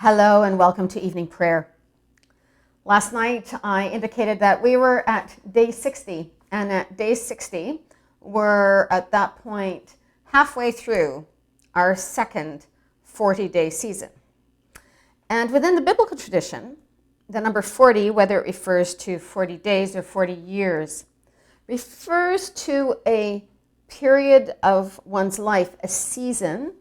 Hello and welcome to evening prayer. Last night I indicated that we were at day 60, and at day 60 we're at that point halfway through our second 40-day season. And within the biblical tradition, the number 40, whether it refers to 40 days or 40 years, refers to a period of one's life, a season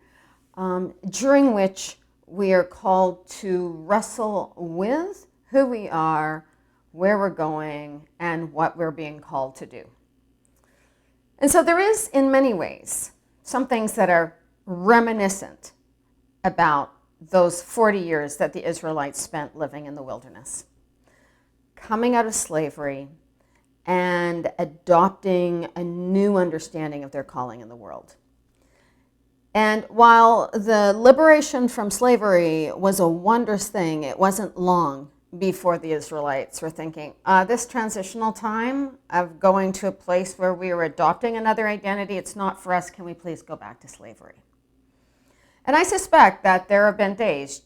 during which we are called to wrestle with who we are, where we're going, and what we're being called to do. And so there is, in many ways, some things that are reminiscent about those 40 years that the Israelites spent living in the wilderness, coming out of slavery and adopting a new understanding of their calling in the world. And while the liberation from slavery was a wondrous thing, it wasn't long before the Israelites were thinking, this transitional time of going to a place where we are adopting another identity, it's not for us. Can we please go back to slavery? And I suspect that there have been days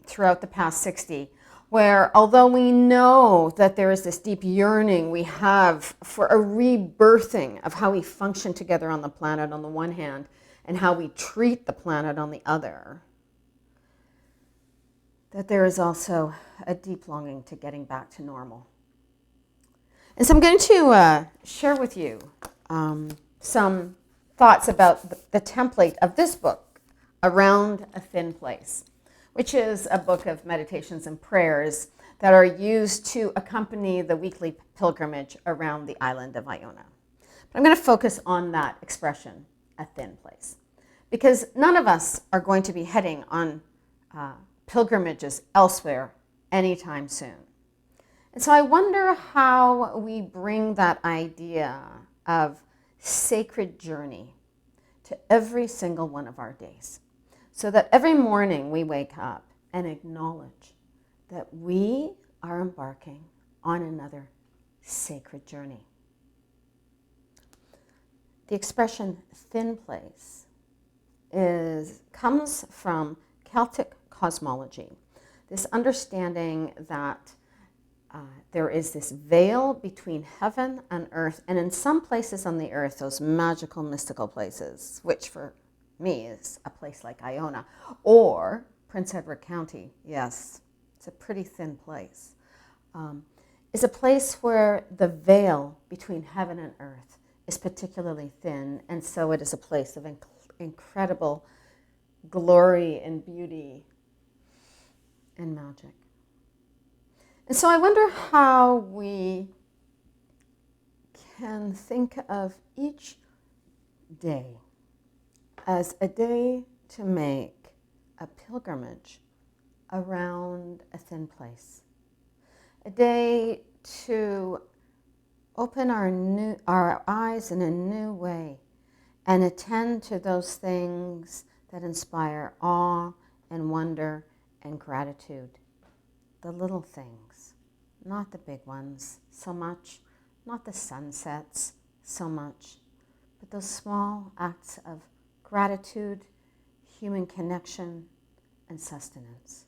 throughout the past 60 where, although we know that there is this deep yearning we have for a rebirthing of how we function together on the planet on the one hand, and how we treat the planet on the other, that there is also a deep longing to getting back to normal. And so I'm going to share with you some thoughts about the template of this book, Around a Thin Place, which is a book of meditations and prayers that are used to accompany the weekly pilgrimage around the island of Iona. But I'm going to focus on that expression, a thin place, because none of us are going to be heading on pilgrimages elsewhere anytime soon. And so I wonder how we bring that idea of sacred journey to every single one of our days, so that every morning we wake up and acknowledge that we are embarking on another sacred journey. The expression thin place comes from Celtic cosmology, this understanding that there is this veil between heaven and earth, and in some places on the earth, those magical, mystical places, which for me is a place like Iona or Prince Edward County. Yes, it's a pretty thin place. Is a place where the veil between heaven and earth is particularly thin, and so it is a place of incredible glory and beauty and magic. And so I wonder how we can think of each day as a day to make a pilgrimage around a thin place, a day to open our eyes in a new way and attend to those things that inspire awe and wonder and gratitude. The little things, not the big ones so much, not the sunsets so much, but those small acts of gratitude, human connection, and sustenance.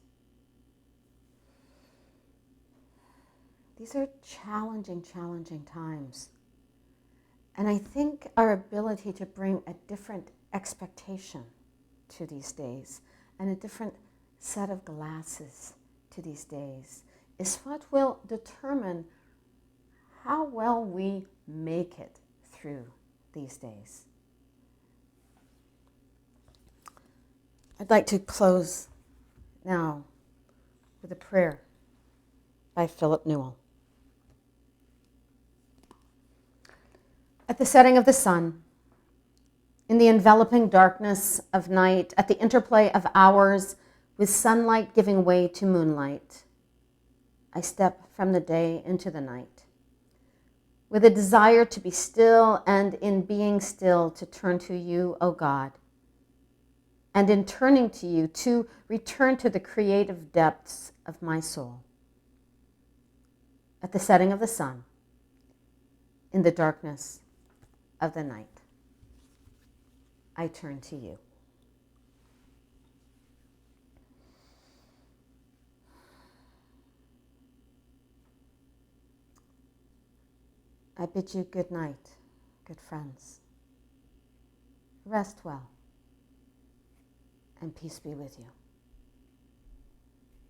These are challenging times. And I think our ability to bring a different expectation to these days and a different set of glasses to these days is what will determine how well we make it through these days. I'd like to close now with a prayer by Philip Newell. At the setting of the sun, in the enveloping darkness of night, at the interplay of hours with sunlight giving way to moonlight, I step from the day into the night, with a desire to be still, and in being still to turn to you, O God, and in turning to you to return to the creative depths of my soul. At the setting of the sun, in the darkness of the night, I turn to you. I bid you good night, good friends. Rest well, and peace be with you.